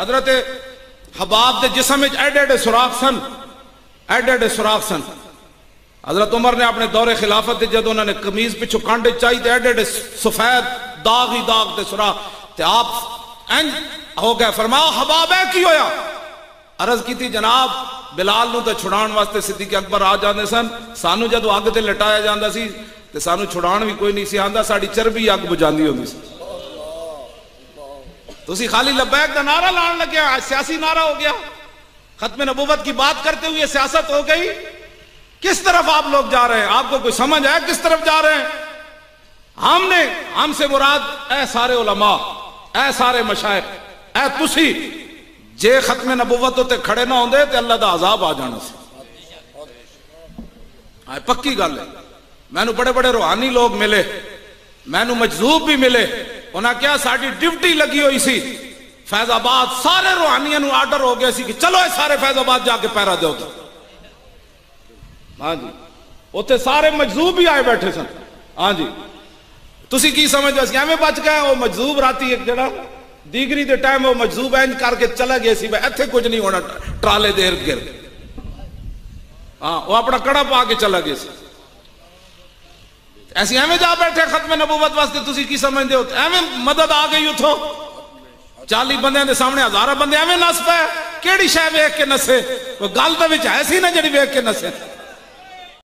हजरत हबाब के जिस्म एडे एडे सुराख सन, एडे एडे सुराख सन। हजरत उमर ने अपने दौरे खिलाफत जब उन्होंने कमीज पिछू कांटे चाही तो एडे एडे सफेद दाग ही दाग ते सुराख ते आप इंज हो गए। फरमाओ हबाब है की होया? अर्ज की जनाब बिलाल नूं ते छुड़ाण वास्ते सिद्दीक अकबर आ जाते सन, सानू जदों अग ते लटाया जाता सी ते सानू छुड़ाण भी कोई नहीं सी आंदा, साडी चरबी अग बुझांदी होंदी सी। तुसी खाली लब्बैक का नारा लाने लगे, आज सियासी नारा हो गया। खत्म नबूवत की बात करते हुए सियासत हो गई। किस तरफ आप लोग जा रहे हैं? आपको कोई समझ है किस तरफ जा रहे हैं? हमसे मुराद ए सारे उलमा, ए सारे मशाइख, ए तुसी जे खत्म नबूवत उत्ते खड़े ना होंदे ते अल्लाह दा अजाब आ जाना सी। पक्की गल है। मैनू बड़े बड़े रूहानी लोग मिले, मैनू मजजूब भी मिले। उन्हें क्या साड़ी ड्यूटी लगी हुई सी फैजाबाद, सारे रूहानियों को आर्डर हो गया सी कि चलो सारे फैजाबाद जाके पैरा दो। हाँ जी, उत्थे सारे मजजूब भी आए बैठे सन। हाँ जी, तुसी की समझ एवं बच गए? वो मजजूब राती एक जड़ा दीगरी के टाइम वो मजजूब इंज करके चला गया सी, इत्थे कुछ नहीं होना ट्राले दे इर्द गिर्द। हाँ, वो अपना कड़ा पा के चला गया सी। ऐसी एवं जा बैठे खत्म नबूवत वास्ते, तुसी की समझते हो? एवं मदद आ गई उथों 40 बंदे के सामने 1000 बंदे एवं नस पे। केड़ी शह वेख के नसे? कोई गल तो है सी ना जी वेख के नसे।